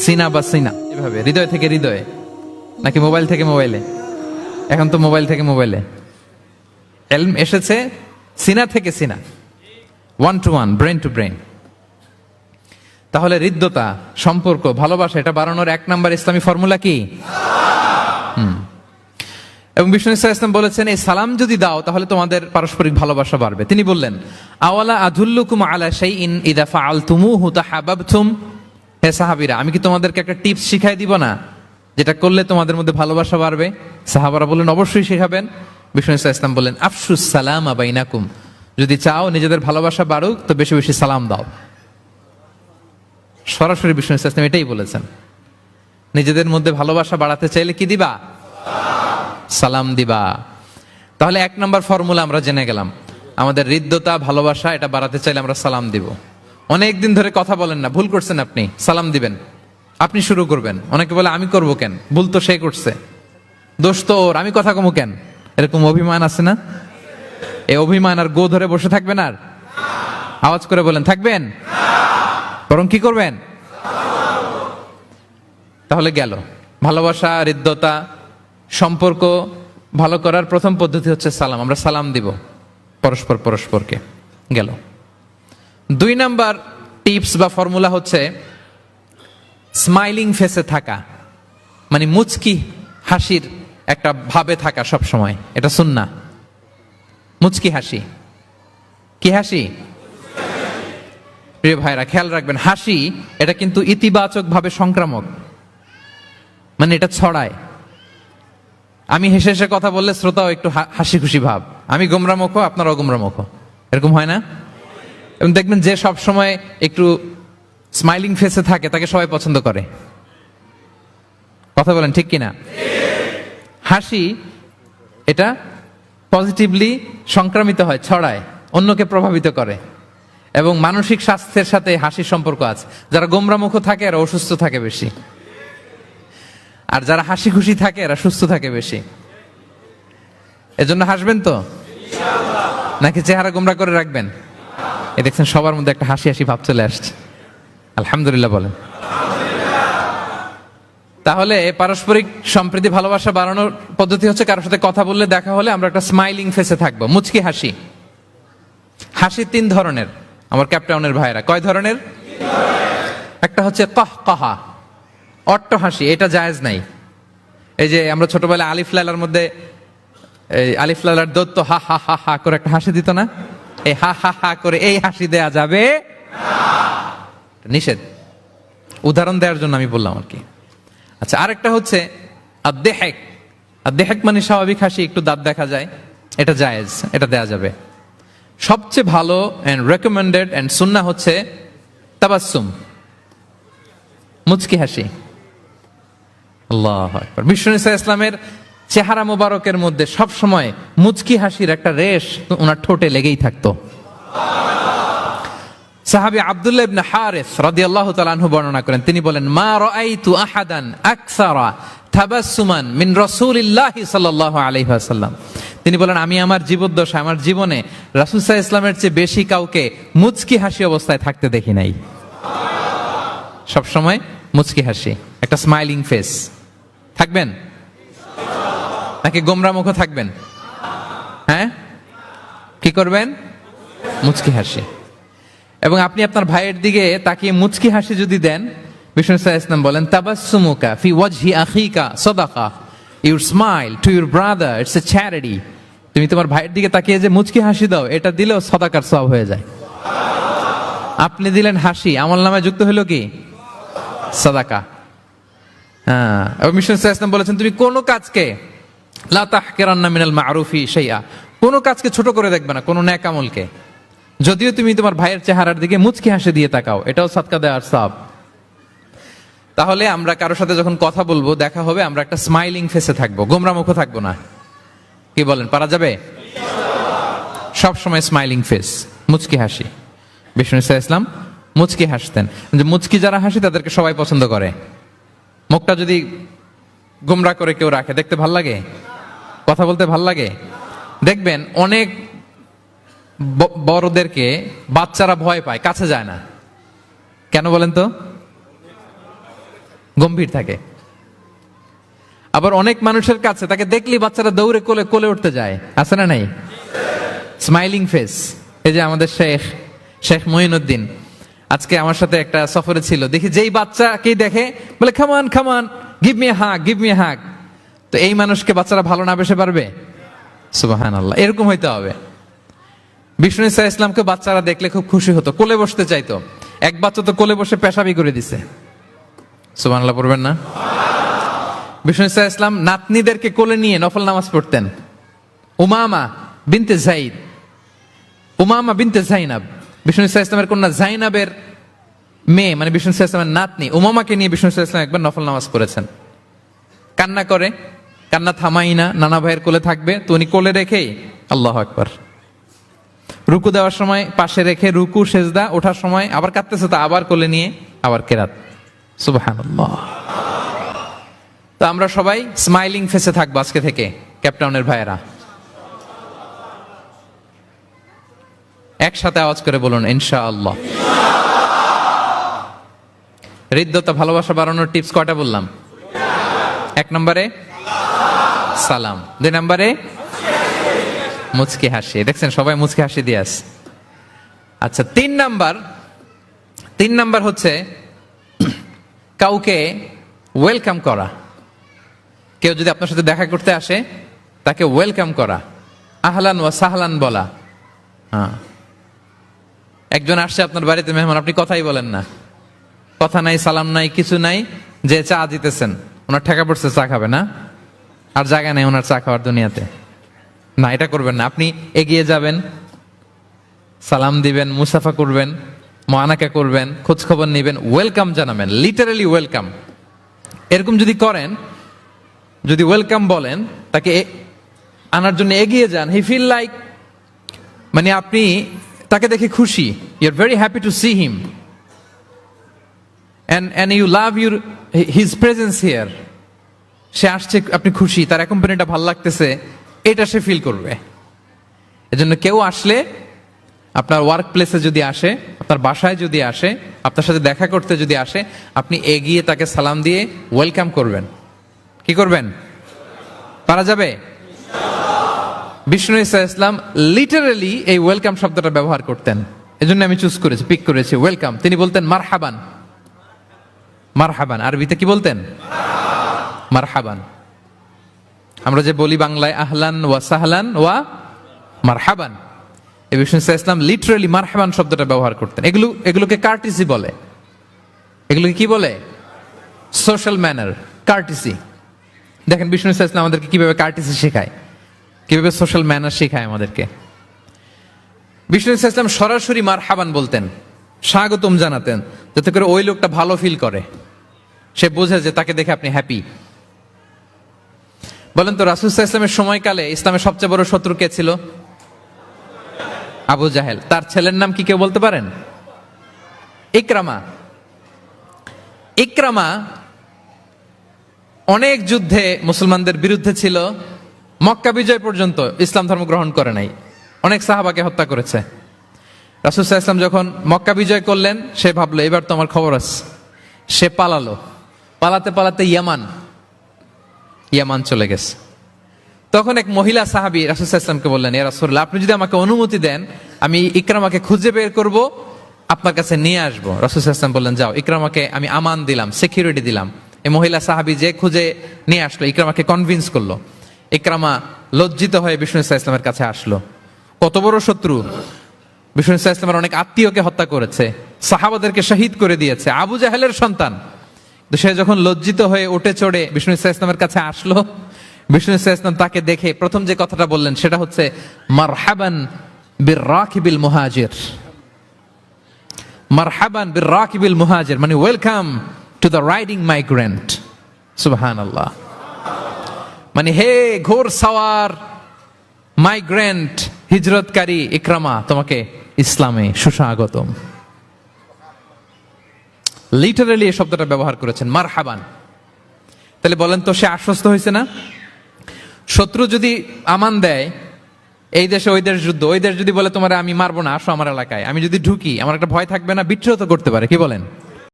সিনা বা সিনা, এভাবে হৃদয় থেকে হৃদয়ে, নাকি মোবাইল থেকে মোবাইলে? এখন তো মোবাইল থেকে মোবাইলে। এলম এসেছে সিনা থেকে সিনা, one to one, brain to brain. তাহলে হৃদ্যতা, সম্পর্ক, ভালোবাসা, এটা বাড়ানোর 1 নাম্বার ইসলামী ফর্মুলা কি? এবং বিষ্ণু ইসলাম বলেছেন, এই সালাম যদি দাও তাহলে তোমাদের পারস্পরিক ভালোবাসা বাড়বে। তিনি বললেন, আওয়ালা আদুল্লুকুম আলা শাইইন ইযা ফাআলতুমুহু তাহাব্বাবতুম। হে সাহাবীরা, আমি কি তোমাদেরকে একটা টিপস শিখাই দিব না, যেটা করলে তোমাদের মধ্যে ভালোবাসা বাড়বে? সাহাবারা বললেন, অবশ্যই শিখাবেন। বিষ্ণু ইসলাম বললেন, আফশুস সালামা বাইনাকুম, যদি চাও নিজেদের ভালোবাসা বাড়ুক তো বেশি বেশি সালাম দাও। সরাসরি বিষ্ণু ইসলাম এটাই বলেছেন, নিজেদের মধ্যে ভালোবাসা বাড়াতে চাইলে কি দিবা? সালাম দিবা। তাহলে 1 নম্বর ফর্মুলা আমরা জেনে গেলাম, আমাদের হৃদ্যতা, ভালোবাসা এটা বাড়াতে চাইলে আমরা সালাম দিব। অনেক দিন ধরে কথা বলেন না, ভুল করছেন, আপনি সালাম দিবেন, আপনি শুরু করবেন। অনেকে বলে আমি করব কেন, ভুল তো সে করছে, দোষ তো ওর, আমি কথা কমু কেন? এরকম অভিমান আছে না? এই অভিমান আর গো ধরে বসে থাকবেন? আর আওয়াজ করে বলেন, থাকবেন? বরং কি করবেন? তাহলে গেল ভালোবাসা, হৃদ্যতা, সম্পর্ক ভালো করার প্রথম পদ্ধতি হচ্ছে সালাম। আমরা সালাম দিব পরস্পর পরস্পরকে, গেল। 2 নাম্বার টিপস বা ফর্মুলা হচ্ছে স্মাইলিং ফেসে থাকা, মানে মুচকি হাসির একটা ভাবে থাকা সব সময়। এটা সুন্নাহ। মুচকি হাসি, কি হাসি? প্রিয় ভাইরা, খেয়াল রাখবেন, হাসি এটা কিন্তু ইতিবাচক ভাবে সংক্রামক, মানে এটা ছড়ায়। আমি হেসে হেসে কথা বললে শ্রোতাও একটু হাসি খুশি ভাব, আমি গোমরামুখ, আপনারাও গোমরামুখ, এরকম হয় না? এবং দেখবেন যে সব সময় একটু স্মাইলিং ফেসে থাকে তাকে সবাই পছন্দ করে। কথা বলেন ঠিক কিনা? হাসি এটা পজিটিভলি সংক্রামিত হয়, ছড়ায়, অন্যকে প্রভাবিত করে, এবং মানসিক স্বাস্থ্যের সাথে হাসির সম্পর্ক আছে। যারা গোমরামুখ থাকে এরা অসুস্থ থাকে বেশি, আর যারা হাসি খুশি থাকে এরা সুস্থ থাকে বেশি। এজন্য হাসবেন তো, নাকি চেহারা গোমরা করে রাখবেন? এ দেখছেন সবার মধ্যে একটা হাসি হাসি ভাব চলে আসছে, আলহামদুলিল্লাহ বলেন। তাহলে পারস্পরিক সম্প্রীতি, ভালোবাসা বাড়ানোর পদ্ধতি হচ্ছে কারোর সাথে কথা বললে, দেখা হলে আমরা একটা স্মাইলিং ফেসে থাকবো, মুচকি হাসি। হাসি 3 ধরনের আমার ক্যাপটাউনের ভাইরা। কয় ধরনের? একটা হচ্ছে কাহকাহা, অট্ট হাসি, এটা জায়েজ নাই। এই যে আমরা ছোটবেলায় আলিফ লালার মধ্যে, এই আলিফ লালার দত্ত হা হা হা হা করে একটা হাসি দিত না? এই হা হা হা করে এই হাসি দেয়া যাবে না, নিষেধ। উদাহরণ দেওয়ার জন্য আমি বললাম আর কি। আচ্ছা, আরেকটা হচ্ছে আদ-দেহেক। আদ-দেহেক মানে স্বাভাবিক হাসি, একটু দাঁত দেখা যায়, এটা জায়েজ, এটা দেয়া যাবে। সবচেয়ে ভালো এন্ড রেকমেন্ডেড এন্ড সুন্নাহ হচ্ছে তাবাসসুম, মুচকি হাসি। আল্লাহু আকবার। বিষ্ণু ইসলামের চেহারা মোবারকের মধ্যে সব সময় মুচকি হাসির একটা রেশ ওনার ঠোঁটে লেগেই থাকতো। সাহাবী আব্দুল্লাহ ইবনে হারিস রাদিয়াল্লাহু তাআলা আনহু বর্ণনা করেন, তিনি বলেন, মা রাআইতু আহাদান আকসারা তাবাসসুমান মিন রাসূলিল্লাহি সাল্লাল্লাহু আলাইহি ওয়াসাল্লাম। তিনি বলেন, আমি আমার জীবদ্দশায়, আমার জীবনে রাসূল সাল্লাল্লাহু আলাইহি ওয়াসাল্লামের চেয়ে বেশি কাউকে মুচকি হাসি অবস্থায় থাকতে দেখি নাই। সব সময় মুচকি হাসি, একটা স্মাইলিং ফেস থাকবেন, নাকি গোমরা মুখ থাকবেন? হ্যাঁ, কি করবেন? মুচকি হাসি। এবং আপনি আপনার ভাইয়ের দিকে তাকিয়ে মুচকি হাসি যদি দেন, বিষ্ণু সাল্লাল্লাহু আলাইহি ওয়াসাল্লাম বলেন, তাবাসসুমুকা ফি ওয়াজহি আখিকা সাদাকা, your smile to your brother it's a charity. তুমি তোমার ভাইয়ের দিকে তাকিয়ে যে মুচকি হাসি দাও, এটা দিলেও সাদাকার সওয়াব হয়ে যায়। আপনি দিলেন হাসি, আমলনামায় যুক্ত হলো কি? সাদাকা। হ্যাঁ। এবং বিষ্ণু সাল্লাল্লাহু আলাইহি ওয়াসাল্লাম বলেছেন, তুমি কোনো কাজকে লা তাহকিরান্না মিনাল মা'রুফি শাইআ, কোনো কাজকে ছোট করে দেখবে না, কোনো নেক আমলকে। যদিও তুমি তোমার ভাইয়ের চেহারার দিকে মুচকি হাসি দিয়ে তাকাও, এটাও সাদকা দেওয়ার সওয়াব। তাহলে আমরা কারোর সাথে যখন কথা বলবো, দেখা হবে, আমরা একটা স্মাইলিং ফেসে থাকবো, গোমরা মুখ থাকবো না। কি বলেন, পারা যাবে? সব সময় স্মাইলিং ফেস, মুচকি হাসি। বিষ্ণু ইসলাম মুচকি হাসতেন, যে মুচকি যারা হাসি তাদেরকে সবাই পছন্দ করে। মুখটা যদি গোমরা করে কেউ রাখে, দেখতে ভাল লাগে, কথা বলতে ভাল লাগে। দেখবেন অনেক বড়দেরকে বাচ্চারা ভয় পায়, কাছে যায় না। কেন বলেন তো? গম্ভীর থাকে। আবার অনেক মানুষের কাছে তাকে দেখলেই বাচ্চারা দৌড়ে কোলে কোলে উঠতে যায়, আছে না নাই? Smiling face. এই যে আমাদের শেখ মঈনুদ্দিন আজকে আমার সাথে একটা সফরে ছিল, দেখি যেই বাচ্চাকেই দেখে বলে come on come on, give me hug, give me hug. তো এই মানুষকে বাচ্চারা ভালো না বেসে পারবে? সুবহানাল্লাহ, এরকম হইতে হবে। বিষ্ণু ইসা ইসলামকে বাচ্চারা দেখলে খুব খুশি হতো, কোলে বসতে চাইতো। এক বাচ্চা তো কোলে বসে পেশাবি করে দিছে। সুবহানাল্লাহ পড়বেন না? বিষ্ণু ইসা ইসলাম নাতনিদেরকে কোলে নিয়ে নফল নামাজ পড়তেন। উমামা বিনতে যায়েদ, উমামা বিনতে যায়নাব, বিষ্ণু ইসা ইসলামের কন্যা যায়নাবের মেয়ে, মানে বিষ্ণু ইসা ইসলামের নাতনি উমামাকে নিয়ে বিষ্ণু ইসা ইসলাম একবার নফল নামাজ পড়েছেন। কান্না করে, কান্না থামাই না, নানা ভাইয়ের কোলে থাকবে তো উনি কোলে রেখেই আল্লাহু আকবার, রুকু দেওয়ার সময় পাশে রেখে রুকু সেজদা, ওঠার সময় আবার কাঁদতেছে তো আবার কোলে নিয়ে আবার কেরাত। সুবহানাল্লাহ। তো আমরা সবাই স্মাইলিং ফেসে থাকবো আজকে থেকে, ক্যাপটাউনের ভাইয়েরা। একসাথে আওয়াজ করে বলুন ইনশাআল্লাহ। হৃদ্যতা ভালোবাসা বাড়ানোর টিপস কয়টা বললাম? 1 নম্বরে সালাম, 2 নম্বরে মুচকি হাসি। দেখছেন সবাই মুচকি হাসি দিয়ে আছে। আচ্ছা, 3 নাম্বার হচ্ছে কাউকে ওয়েলকাম করা। কেউ যদি আপনার সাথে দেখা করতে আসে তাকে ওয়েলকাম করা, আহলান ওয়া সাহলান বলা। হ্যাঁ, একজন আসছে আপনার বাড়িতে মেহমান, আপনি কথাই বলেন না, কথা নাই, সালাম নাই, কিছু নাই, যে চা দিতেছেন, ওনার ঠেকা পড়ছে চা খাবে না, আর জায়গা নেই ওনার চা খাওয়ার দুনিয়াতে। না, এটা করবেন না। আপনি এগিয়ে যাবেন, সালাম দিবেন, মুসাফা করবেন, মুআনাকা করবেন, খোঁজ খবর নেবেন, ওয়েলকাম জানাবেন, লিটারালি ওয়েলকাম। এরকম যদি করেন, যদি ওয়েলকাম বলেন, তাকে আনার জন্য এগিয়ে যান, হি ফিল লাইক, মানে আপনি তাকে দেখে খুশি, you are very happy to see him and you love his presence here. সে আসছে, আপনি খুশি, তার অ্যাকম্পানিটা ভালো লাগতেছে, এটা সে ফিল করবে। এজন্য কেউ আসলে, আপনার ওয়ার্ক প্লেসে যদি আসে, আপনার বাসায় যদি আসে, আপনার সাথে দেখা করতে যদি আসে, আপনি এগিয়ে তাকে সালাম দিয়ে ওয়েলকাম করবেন। কি করবেন? পারা যাবে? বিষ্ণু ইসা ইসলাম লিটারালি এই ওয়েলকাম শব্দটা ব্যবহার করতেন, এজন্য আমি চুজ করেছি, পিক করেছি ওয়েলকাম। তিনি বলতেন মারহাবান, মারহাবান। আরবিতে কি বলতেন? মারহাবান। আমরা যে বলি বাংলায় আহলান ওয়া সাহলান ওয়া মারহাবান, এই বিষ্ণু ইসা ইসলাম লিটারালি মারহাবান শব্দটা ব্যবহার করতেন। এগুলোকে কার্টিসি বলে। এগুলোকে কি বলে? Social manner, কার্টিসি। দেখেন বিষ্ণু ইসা ইসলাম আমাদেরকে কিভাবে কার্টিসি শেখায়, কিভাবে সোশ্যাল ম্যানার শেখায় আমাদেরকে। বিষ্ণু ইসা ইসলাম সরাসরি মারহাবান বলতেন, স্বাগতম জানাতেন, যাতে করে ওই লোকটা ভালো ফিল করে, সে বোঝে যে তাকে দেখে আপনি হ্যাপি। বলেন তো, রাসূল সাল্লাল্লাহু আলাইহি ওয়াসাল্লামের সময়কালে ইসলামের সবচেয়ে বড় শত্রু কে ছিল? আবু জাহেল। তার ছেলের নাম কি কেউ বলতে পারেন? ইকরামা। ইকরামা অনেক যুদ্ধে মুসলমানদের বিরুদ্ধে ছিল, মক্কা বিজয় পর্যন্ত ইসলাম ধর্ম গ্রহণ করে নাই, অনেক সাহাবাকে হত্যা করেছে। রাসূল সাল্লাল্লাহু আলাইহি ওয়াসাল্লাম যখন মক্কা বিজয় করলেন, সে ভাবলো এবার তো আমার খবর আছে। সে পালালো, পালাতে পালাতে ইয়ামান চলে গেছে। তখন এক মহিলা সাহাবী রাসূল সাল্লাল্লাহু আলাইহি ওয়াসাল্লামকে বললেন, ইয়া রাসূলুল্লাহ, আপনি যদি আমাকে অনুমতি দেন, আমি ইকরামাকে খুঁজে বের করব, আপনার কাছে নিয়ে আসবো। রাসূল সাল্লাল্লাহু আলাইহি ওয়াসাল্লাম বললেন, যাও, ইকরামাকে আমি আমান দিলাম, সিকিউরিটি দিলাম। এই মহিলা সাহাবী যে খুঁজে নিয়ে আসলো, ইকরামাকে কনভিন্স করলো। ইকরামা লজ্জিত হয়ে বিষ্ণু ইসা ইসলামের কাছে আসলো। কত বড় শত্রু! বিষ্ণু ইসা ইসলামের অনেক আত্মীয়কে হত্যা করেছে, সাহাবাদেরকে শহীদ করে দিয়েছে, আবু জাহেলের সন্তান। তো সে যখন লজ্জিত হয়ে উঠে চড়ে বিষ্ণু ইসা ইসলামের কাছে আসলো, বিষ্ণু ইসা ইসলাম তাকে দেখে প্রথম যে কথাটা বললেন সেটা হচ্ছে মারহাবান বির-রাকিবিল মুহাজির। মারহাবান বির-রাকিবিল মুহাজির মানে welcome to the riding migrant. সুবহানাল্লাহ। মানে হে ঘোর সাওয়ার মাইগ্রেন্ট, হিজরতকারী ইকরামা, তোমাকে ইসলামে সুস্বাগতম। লিটারালি এই শব্দটা ব্যবহার করেছেন, মারহাবান। তাহলে বলেন তো, সে আশ্বস্ত হয়েছে না? শত্রু যদি আমান দেয়, এই দেশে ওই দেশ যুদ্ধ, ওই দেশ যদি বলে তোমার আমি মারবো না, আসো আমার এলাকায়, আমি যদি ঢুকি, আমার একটা ভয় থাকবে না? বিদ্রোহ তো করতে পারে, কি বলেন?